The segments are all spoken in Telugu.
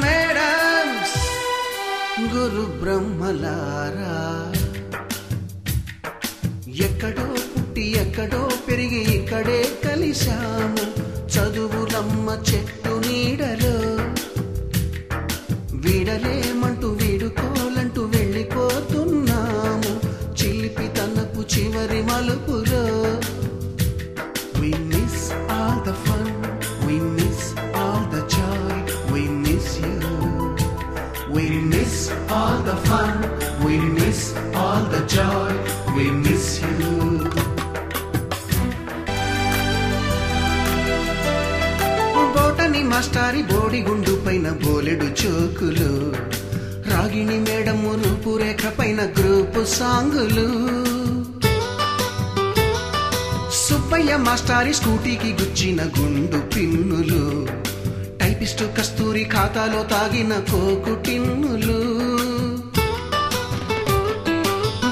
మేడమ్స్ గురు బ్రహ్మలారా ఎక్కడో పుట్టి ఎక్కడో పెరిగి ఇక్కడే కలిశాము చదువులమ్మ చెట్టు నీడలో వీడలేమంటూ వీడుకోలంటూ వెళ్ళిపోతున్నాము చిలిపి తనపు చివరి మలుపులో We miss all the fun, we miss all the joy, we miss you. We miss all the fun, we miss all the joy, we miss you. బోటని మాస్టారి బోడిగుండు పైన బోలెడు చోకులు రాగిణి మేడము రూపురేఖ పైన గ్రూపు సాంగులు సుబ్బయ్య మాస్టారి స్కూటీకి గుచ్చిన గుండు పిన్నులు టైపిస్టు కస్తూరి ఖాతాలో తాగిన కోకు టిన్నులు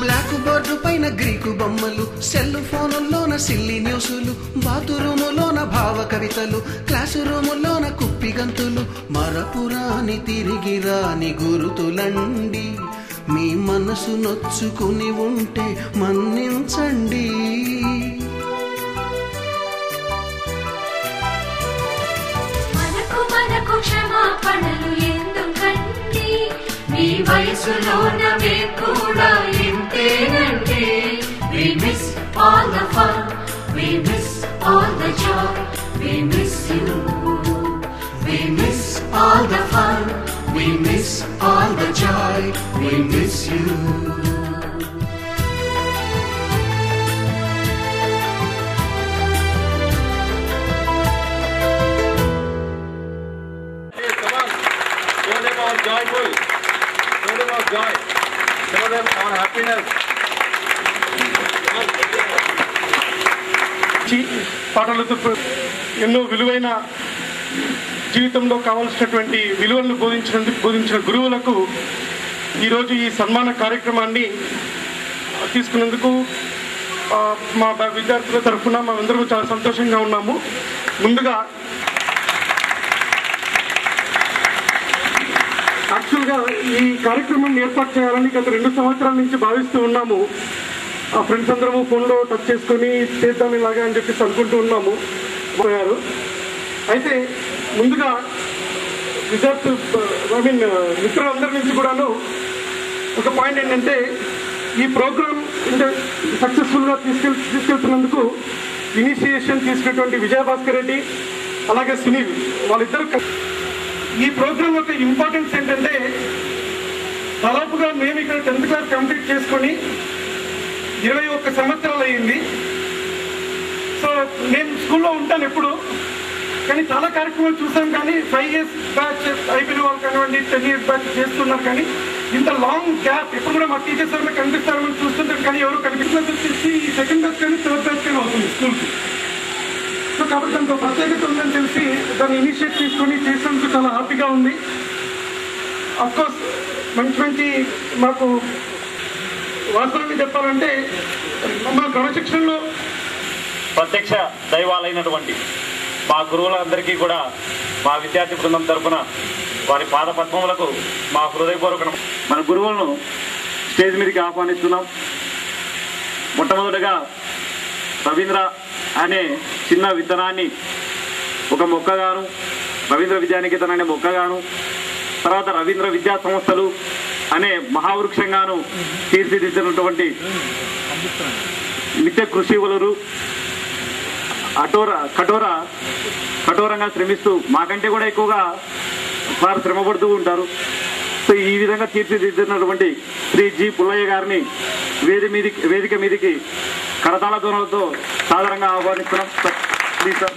బ్లాక్ బోర్డు పైన గ్రీకు బొమ్మలు సెల్ ఫోనుల్లోన సిల్లి న్యూసులు బాతురూములోన భావ కవితలు క్లాసు రూములోన కుప్పి గంతులు మరపురాని తిరిగి రాని గురుతులండి మీ మనసు నొచ్చుకుని ఉంటే మన్నించండి క్షమాపణలు ఎందుకండి మీ వయసులోన మేము కూడా ఇంతేనండి We miss all the fun, we miss all the joy, we miss you. We miss all the fun, we miss all the joy, we miss you. Joyful, show them our joy, show them our happiness. పాటలతో ఎన్నో విలువైన జీవితంలో కావాల్సినటువంటి విలువలను బోధించిన గురువులకు ఈరోజు ఈ సన్మాన కార్యక్రమాన్ని తీసుకున్నందుకు మా విద్యార్థుల తరఫున మేమందరూ చాలా సంతోషంగా ఉన్నాము. ముందుగా యాక్చువల్గా ఈ కార్యక్రమం ఏర్పాటు చేయాలని గత 2 సంవత్సరాల నుంచి భావిస్తూ ఉన్నాము. ఆ ఫ్రెండ్స్ అందరము ఫోన్లో టచ్ చేసుకొని చేద్దాం ఇలాగా అని చెప్పేసి అనుకుంటూ ఉన్నాము. అయితే ముందుగా మిత్రులందరి నుంచి కూడాను ఒక పాయింట్ ఏంటంటే ఈ ప్రోగ్రామ్ సక్సెస్ఫుల్గా తీసుకెళ్తున్నందుకు ఇనిషియేషన్ తీసుకున్నటువంటి విజయభాస్కర్ రెడ్డి అలాగే సునీల్ వాళ్ళిద్దరు ఈ ప్రోగ్రామ్ యొక్క ఇంపార్టెన్స్ ఏంటంటే దాదాపుగా మేము ఇక్కడ 10th క్లాస్ కంప్లీట్ చేసుకొని 21 సంవత్సరాలు అయ్యింది. సో నేను స్కూల్లో ఉంటాను ఎప్పుడు, కానీ చాలా కార్యక్రమాలు చూసాం. కానీ 5 years బ్యాచ్ అయిపోయిన వాళ్ళు కానివ్వండి, 10 years బ్యాచ్ చేస్తున్నారు. కానీ ఇంత లాంగ్ గ్యాప్ ఎప్పుడు కూడా మా టీచర్స్ ఎవరైనా కనిపిస్తారని చూస్తుంటారు, కానీ ఎవరు కనిపించినది వచ్చేసి 2nd బ్యాచ్ కానీ 3rd బ్యాచ్ కానీ అవుతుంది స్కూల్కి. సో కాబట్టి దానికి ప్రత్యేకత ఉందని తెలిసి దాన్ని ఇనిషియేట్ తీసుకొని చేసినందుకు చాలా హ్యాపీగా ఉంది. అఫ్కోర్స్ మంచి మాకు వాస్తవాన్ని చెప్పాలంటే మా క్రమశిక్షణలో ప్రత్యక్ష దైవాలైనటువంటి మా గురువులందరికీ కూడా మా విద్యార్థి బృందం తరఫున వారి పాద పద్మములకు మా హృదయపూర్వక మన గురువులను స్టేజ్ మీదకి ఆహ్వానిస్తున్నాం. మొట్టమొదటిగా రవీంద్ర అనే చిన్న విత్తనాన్ని ఒక మొక్కగాను, రవీంద్ర విద్యానికేతన్ అనే మొక్కగాను, తర్వాత రవీంద్ర విద్యా సంస్థలు అనే మహావృక్షంగాను తీర్చిదిద్దినటువంటి నిత్య కృషివలురు కఠోరంగా శ్రమిస్తూ మాకంటే కూడా ఎక్కువగా వారు శ్రమపడుతూ ఉంటారు. సో ఈ విధంగా తీర్చిదిద్దినటువంటి శ్రీ జి పుల్లయ్య గారిని వేదిక మీదికి కరతాళ ధ్వనులతో సాధారణంగా ఆహ్వానిస్తున్నాం. Please sir.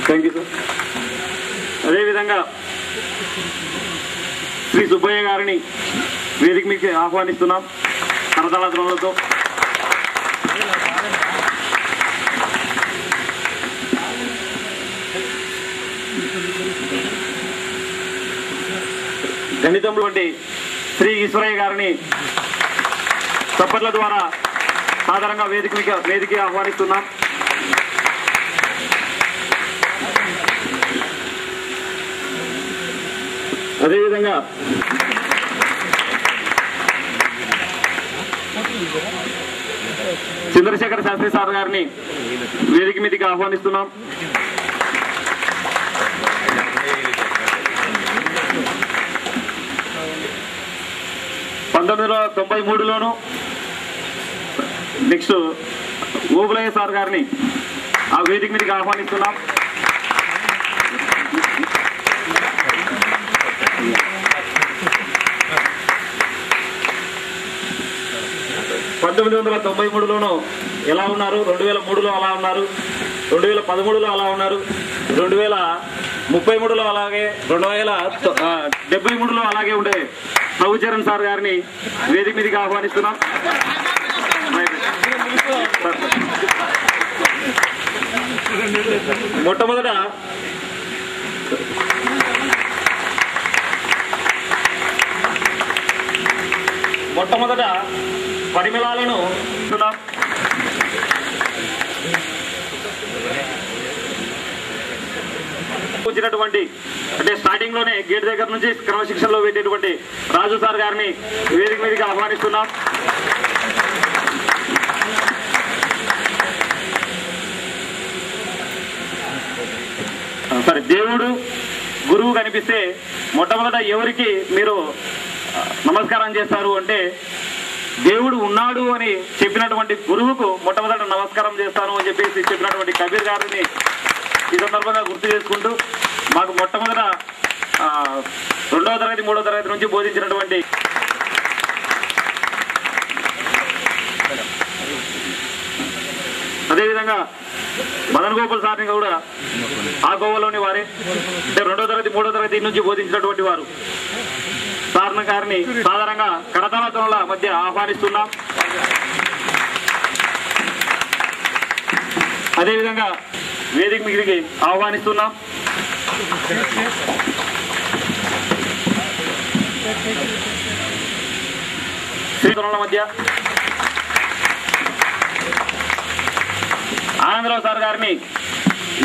Thank you sir. అదేవిధంగా శ్రీ సుబ్బయ్య గారిని వేదిక మీకు ఆహ్వానిస్తున్నాం కరతాళ ధ్వనులతో. గణితంలో శ్రీ ఈశ్వరయ్య గారిని చప్పట్ల ద్వారా సాధారణంగా వేదిక ఆహ్వానిస్తున్నాం. అదేవిధంగా చంద్రశేఖర్ శాస్త్రి సార్ గారిని వేదిక మీదకి ఆహ్వానిస్తున్నాం. (1993) నెక్స్ట్ ఓబులయ్య సార్ గారిని ఆ వేదిక మీదకి ఆహ్వానిస్తున్నాం. (1993) ఎలా ఉన్నారు, 2003లో అలా ఉన్నారు, 2013లో అలా ఉన్నారు, 2033లో అలాగే, 2073లో అలాగే ఉండే రఘుచరణ్ సార్ గారిని వేదిక మీదకి ఆహ్వానిస్తున్నాం. మొట్టమొదట పరిమళాలను వచ్చినటువంటి అంటే స్టార్టింగ్ లోనే గేట్ దగ్గర నుంచి క్రమశిక్షణలో పెట్టేటువంటి రాజు సార్ గారిని వేదిక మీదకి ఆహ్వానిస్తున్నాం. సరే, దేవుడు గురువు కనిపిస్తే మొట్టమొదట ఎవరికి మీరు నమస్కారం చేస్తారు అంటే దేవుడు ఉన్నాడు అని చెప్పినటువంటి గురువుకు మొట్టమొదట నమస్కారం చేస్తాను అని చెప్పేసి చెప్పినటువంటి కబీర్ గారిని ఈ సందర్భంగా గుర్తు చేసుకుంటూ మాకు మొట్టమొదట 2వ తరగతి 3వ తరగతి నుంచి బోధించినటువంటి అదేవిధంగా మదన్ గోపాల్ సార్ని కూడా ఆ గోవాలోని వారే అంటే 2వ తరగతి 3వ తరగతి నుంచి బోధించినటువంటి వారు సార్న గారిని సాధారణంగా కరతాళ మధ్య ఆహ్వానిస్తున్నాం. అదేవిధంగా వేదిక మీదకి ఆహ్వానిస్తున్నాం. శ్రీతుల మధ్య ఆనందరావు సార్ గారిని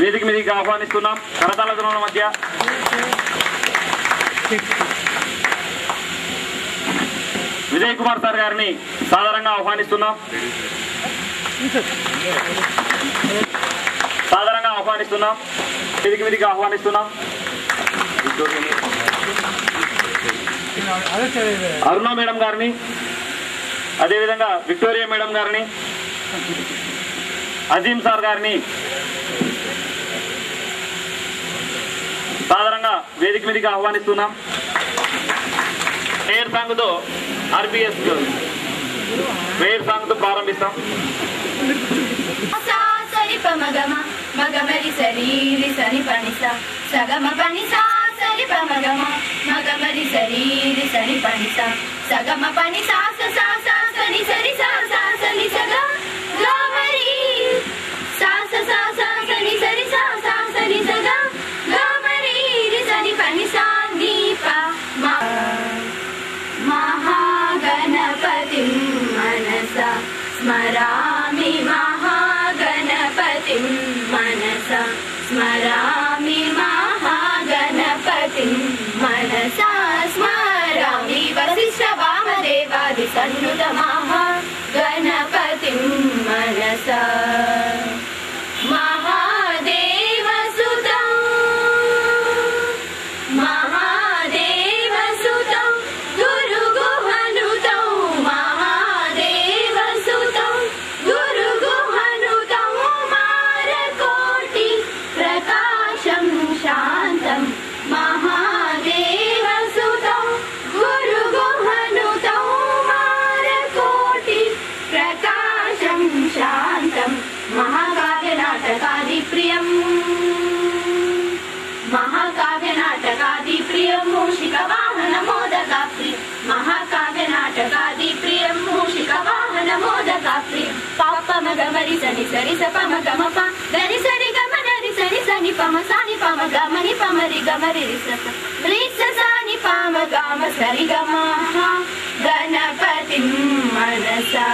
వేదిక మీదకి ఆహ్వానిస్తున్నాం. కరతాళ మధ్య విజయ్ కుమార్ సార్ గారిని సాధారణంగా ఆహ్వానిస్తున్నాం. వేదిక మీదకి ఆహ్వానిస్తున్నాం. అరుణ మేడం గారిని, అదేవిధంగా విక్టోరియా మేడం గారిని, అజీం సార్ గారిని సాధారణంగా వేదిక మీదకి ఆహ్వానిస్తున్నాం. ప్రేయర్ సాంగ్ తో RPS ప్రేయర్ సాంగ్ తో ప్రారంభిస్తాం. మగమరి శరీరి సని పనిస సగమ పనిస సరి పమగమ మగమరి శరీరి సని పనిస సగమ పనిస సా సా సని సరి సా సా సని సగ గమరి సా సా సా సని సరి సా సా సని సగ గమరి రి సని పనిస దీప మహాగణపతిం మనస స్మరామి మహాగణపతిం మనస స్మరామి మహాగణపతిం మనస స్మరామి వశిష్ఠ వామదేవాది సన్నుత మహాగణపతిం మనస మహాదేవసుతం మహాదేవసుతం గురుగుహనుతం మహాదేవసుతం గురుగుహనుతం మారకోటి ప్రకాశం శాంతం మహాదేవసుతం గురుగుహనుతం మారకోటి ప్రకాశం శాంతం మహాకావ్యనాటకాది ప్రియం మహాకావ్యనాటకాది ప్రియం మూషిక వాహన మోదక ప్రియం మహాకావ్యనాటకాది ప్రియం మూషిక వాహన మోదక ప్రియం పాప మగమరి సని సరి సపమ గమ ప గరి సరి గమ నరి సరి సని పమ సాని పమ గమని పమరి గమరి రిస రిస సాని పమ గమ సరి గమ గణపతిం మనసా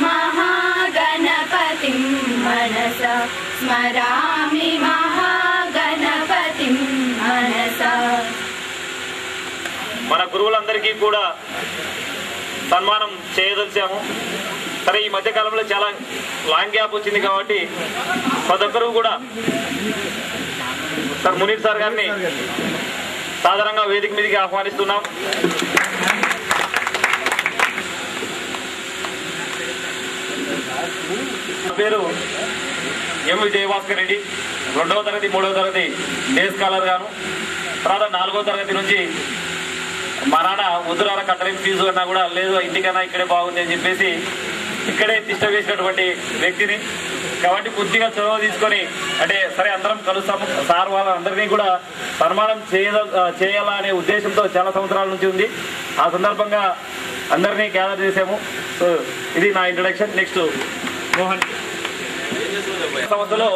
महागणपतिं मनसा स्मरामि महागणपतिं मनसा మన గురువులందరికీ కూడా సన్మానం చేయదలిచాము. సరే, ఈ మధ్య కాలంలో చాలా లాంగ్ గ్యాప్ వచ్చింది కాబట్టి ప్రతి ఒక్కరూ కూడా సార్ మునీర్ సార్ గారిని సాధారణంగా వేదిక మీదకి ఆహ్వానిస్తున్నాం. పేరు ఎం విజయభాస్కర్ రెడ్డి. 2వ తరగతి 3వ తరగతి డే స్కాలర్ గాను, తర్వాత 4వ తరగతి నుంచి మా నాన్న వద్దురాల కట్టలేని ఫీజు అన్నా కూడా లేదు, ఇంటికన్నా ఇక్కడే బాగుంది అని చెప్పేసి ఇక్కడే తిష్ట వేసినటువంటి వ్యక్తిని. కాబట్టి కొద్దిగా చొరవ తీసుకొని అంటే సరే అందరం కలుస్తాము, సార్ వాళ్ళందరినీ కూడా సన్మానం చేయాలా అనే ఉద్దేశంతో చాలా సంవత్సరాల నుంచి ఉంది. ఆ సందర్భంగా అందరినీ గ్యాదర్ చేసాము. సో ఇది నా ఇంట్రడక్షన్. నెక్స్ట్ మోహన్. సంస్థలో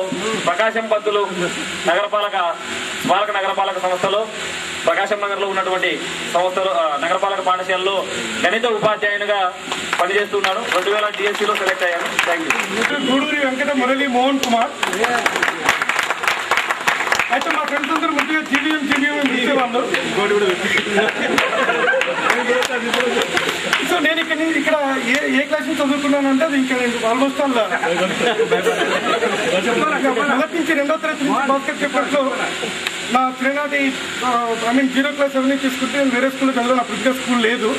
ప్రకాశం పంతులు స్మారక నగరపాలక సంస్థలో ప్రకాశం నగర్లో ఉన్నటువంటి సంస్థలో నగరపాలక పాఠశాలలో గణిత ఉపాధ్యాయునిగా పనిచేస్తున్నాను. 2000 DSCలో సెలెక్ట్ అయ్యాను. Thank you. గూడూరి వెంకట మురళి మోహన్ కుమార్. అయితే మా ఫ్రెండ్స్ అందరూ ముందుగా జీబీఎం ఇచ్చేవాళ్ళు. సో నేను ఇక్కడ ఏ క్లాస్ నుంచి చదువుకున్నానంటే అది ఇంకా ఆల్మోస్ట్ మొదటి నుంచి 2వ తరగతి నుంచి భాస్కర్ చెప్పట్లో నా చిన్ననాటి 0 క్లాస్ ఎవరిని తీసుకుంటే నేను వేరే స్కూల్లో చదివాను. అప్పుడు ఇంకా స్కూల్ లేదు.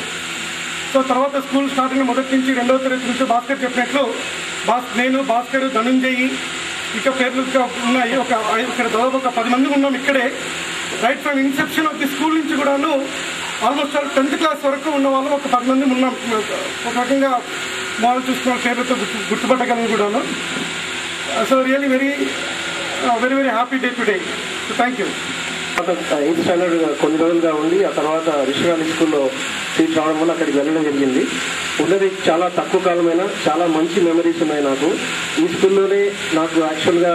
సో తర్వాత స్కూల్ స్టార్ట్ అయిన మొదటి నుంచి 2వ తరగతి నుంచి భాస్కర్ చెప్పినట్లు నేను, భాస్కర్, ధనుంజయి ఇక పేర్లు ఉన్నాయి. ఇక్కడ దాదాపు ఒక 10 మంది ఉన్నాం ఇక్కడే. Right from Inception of the school నుంచి కూడాను ఆల్మోస్ట్ 10th క్లాస్ వరకు ఉన్న వాళ్ళు ఒక 10 మంది ఉన్నాం. ఒక రకంగా మామూలు చూసుకున్న పేర్లతో గుర్తుపట్టగలను కూడాను. So really very very happy day today. So thank you. 8th standard కొన్ని రోజులుగా ఉండి ఆ తర్వాత రిషివాణి స్కూల్లో సీట్ రావడం వల్ల అక్కడికి వెళ్ళడం జరిగింది. ఉన్నది చాలా తక్కువ కాలమైన చాలా మంచి మెమరీస్ ఉన్నాయి నాకు. ఈ స్కూల్లోనే నాకు యాక్చువల్గా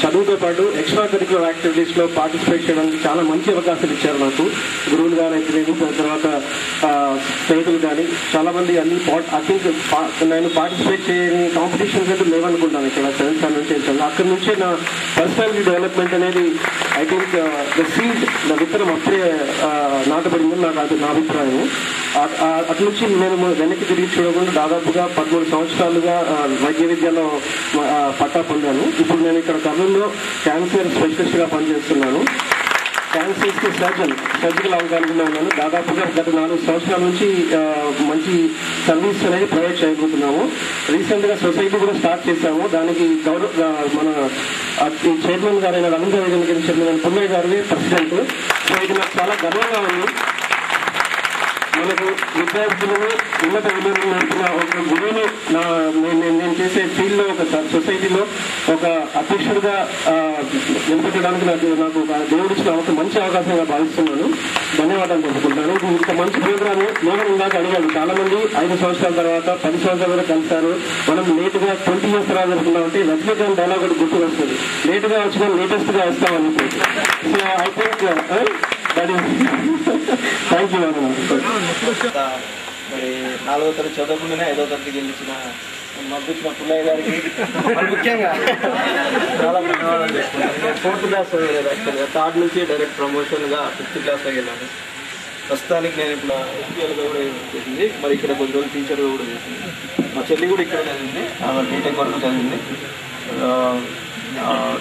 చదువుతో పాటు ఎక్స్ట్రా కరిక్యులర్ యాక్టివిటీస్లో పార్టిసిపేట్ చేయడానికి చాలా మంచి అవకాశాలు ఇచ్చారు నాకు. గురువులు కానీ తర్వాత స్నేహితులు కానీ చాలామంది అన్ని ఐ థింక్ నేను పార్టిసిపేట్ చేయని కాంపిటీషన్స్ అయితే లేవనుకుంటాను. ఇక్కడ 7th స్టాండర్డ్ నుంచి చేశాను. అక్కడి నుంచే నా పర్సనాలిటీ డెవలప్మెంట్ అనేది ఐ థింక్ ద సీడ్ విత్తనం అప్పుడే నాటబడిందని నా అభిప్రాయం. అటు నుంచి నేను వెనక్కి తిరిగి చూడకుండా దాదాపుగా 13 సంవత్సరాలుగా వైద్య విద్యలో పట్టా పొందాను. ఇప్పుడు నేను ఇక్కడ కర్నూలులో క్యాన్సర్ స్పెషలిస్ట్గా పనిచేస్తున్నాను. క్యాన్సర్స్కి సర్జికల్ అవగాహనగా ఉన్నాను. దాదాపుగా గత 4 సంవత్సరాల నుంచి మంచి సర్వీస్ అనేది ప్రొవైడ్ చేయబోతున్నాము. రీసెంట్గా సొసైటీ కూడా స్టార్ట్ చేశాము. దానికి మన చైర్మన్ గారైన రవీంద్ర రేజన్ చైర్మన్ పుల్లయ్య గారి ప్రెసిడెంట్. సో ఇది నాకు చాలా గర్వంగా ఉంది. మనకు విద్యార్థులను ఉన్నత విలువలు నేర్పిన ఒక గురువును నేను చేసే ఫీల్డ్లో ఒక సొసైటీలో ఒక అధ్యక్షుడిగా నిలబెట్టడానికి నాకు ఒక దేవుడిచ్చిన ఒక మంచి అవకాశంగా భావిస్తున్నాను. ధన్యవాదాలు చెప్పుకుంటాను. ఇది ఇంత మంచి ప్రోగ్రామ్ నేను ఇందాక అడిగాను. చాలా మంది 5 సంవత్సరాల తర్వాత 10 సంవత్సరాల వరకు కలిశారు. మనం లేటుగా 20 years తర్వాత జరుపుకున్నామంటే రజనీకాంత్ డైలాగ్ ఒకటి గుర్తు వస్తుంది, లేటుగా వచ్చినా లేటెస్ట్ గా వస్తామని. So I think thank you very much. మరి 4వ తరగతి చదవకుండానే 5వ తరగతి గెలిచిన మగ్గుచ్చిన పుల్లయ్య గారికి ముఖ్యంగా చాలా ధన్యవాదాలు చేసుకున్నాను. నేను 4th క్లాస్ చదివలేదు. యాక్చువల్గా 3rd నుంచి డైరెక్ట్ ప్రమోషన్గా 5th క్లాస్లో వెళ్ళాను. ప్రస్తుతానికి నేను ఇప్పుడు ఎస్పీఎల్గా కూడా చేసింది. మరి ఇక్కడ కొన్ని రోజులు టీచర్గా కూడా చేసింది. మా చెల్లి కూడా ఇక్కడ చదివింది. ఆమె బీటెక్ వరకు చదివింది.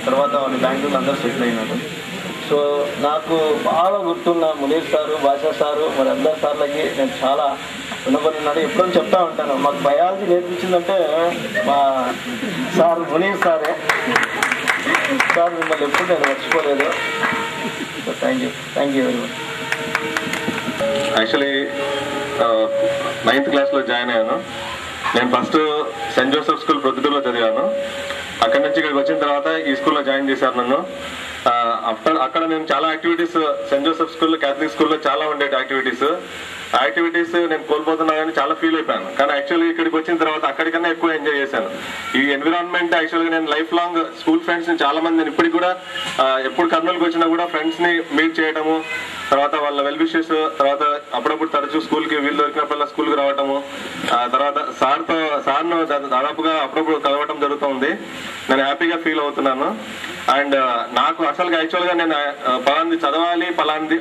తర్వాత వాళ్ళు బెంగళూరులో అందరూ సెటిల్ అయినారు. సో నాకు బాగా గుర్తున్న మునీర్ సారు, భాషా సారు, మరి అందరి సార్లకి నేను చాలా రుణపడి ఉన్నాను. ఎప్పుడో చెప్తా ఉంటాను, మాకు బయాలజీ నేర్పించిందంటే మా సార్ మునీర్ సారే. సార్ మిమ్మల్ని ఎప్పుడు నేను మర్చిపోలేదు. So thank you very much. Actually 9th క్లాస్లో జాయిన్ అయ్యాను. నేను ఫస్ట్ సెయింట్ జోసెఫ్ స్కూల్ ప్రొద్దుటూరులో చదివాను. అక్కడి నుంచి ఇక్కడికి వచ్చిన తర్వాత ఈ స్కూల్లో జాయిన్ చేశారు నన్ను. అక్కడ నేను చాలా యాక్టివిటీస్ సెయింట్ జోసెఫ్ స్కూల్లో, క్యాథలిక్ స్కూల్లో చాలా ఉండేవి యాక్టివిటీస్ నేను కోల్పోతున్నా కానీ చాలా ఫీల్ అయిపోయాను. కానీ యాక్చువల్గా ఇక్కడికి వచ్చిన తర్వాత అక్కడికన్నా ఎక్కువ ఎంజాయ్ చేశాను. ఈ ఎన్విరాన్మెంట్ యాక్చువల్గా నేను లైఫ్ లాంగ్ స్కూల్ ఫ్రెండ్స్ని చాలా మంది నేను ఇప్పటికి కూడా ఎప్పుడు కర్నూలుకి వచ్చినా కూడా ఫ్రెండ్స్ని మీట్ చేయడము, తర్వాత వాళ్ళ వెల్ విషెస్, తర్వాత అప్పుడప్పుడు తరచూ స్కూల్కి వీలు దొరికినప్పుడల్లా స్కూల్కి రావటము, తర్వాత సార్ను దాదాపుగా అప్పుడప్పుడు కలవటం జరుగుతుంది. నేను హ్యాపీగా ఫీల్ అవుతున్నాను. అండ్ నాకు అసలు యాక్చువల్గా నేను పలాంది చదవాలి పలాంది,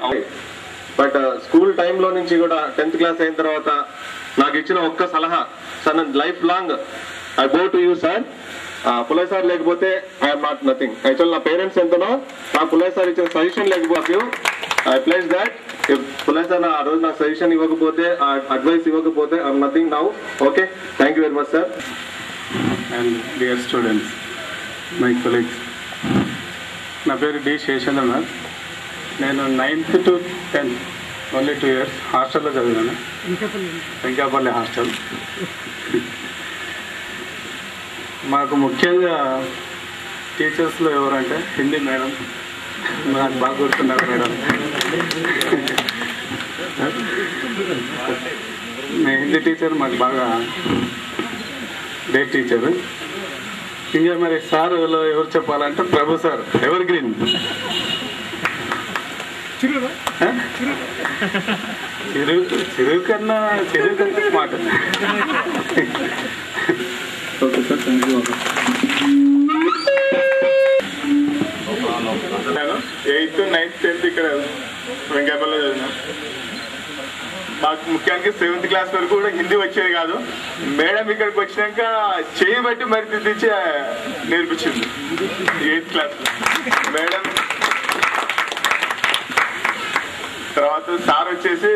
బట్ స్కూల్ టైంలో నుంచి కూడా 10th క్లాస్ అయిన తర్వాత నాకు ఇచ్చిన ఒక్క సలహా, సార్ నేను life long I go to you sir, Pullayya sir లేకపోతే ఐఎమ్ నాట్ నథింగ్. యాక్చువల్ నా పేరెంట్స్ ఎంతనో నా పుల్లయ్య సార్ ఇచ్చిన సజెషన్ లేకపోతే I place that Pullayya sir ఆ రోజు నాకు సజెషన్ ఇవ్వకపోతే, అడ్వైస్ ఇవ్వకపోతే I'm nothing now. Okay, thank you very much sir. And dear students, my colleagues, నా పేరు డి శేషేంద్రనాథ్. నేను 9th to 10th only 2 years హాస్టల్లో చదివాను, వెంకాపల్లి హాస్టల్. మాకు ముఖ్యంగా టీచర్స్లో ఎవరంటే హిందీ మేడం, నాకు బాగా గుర్తున్నారు మేడం. మీ హిందీ టీచర్ మాకు బాగా గ్రేట్ టీచరు. ఇంకా మరి సార్లో ఎవరు చెప్పాలంటే ప్రభు సార్, ఎవర్ గ్రీన్. చెరువు కన్నా మాట. Okay sir, thank you. 8th, 9th, 10th ఇక్కడ వెంకటపల్లిలో చదివినా. మాకు ముఖ్యానికి 7th క్లాస్ వరకు కూడా హిందీ వచ్చేది కాదు. మేడం ఇక్కడికి వచ్చినాక చేయి బట్టి మరి తెచ్చి నేర్పించింది 8th క్లాస్ మేడం. తర్వాత సార్ వచ్చేసి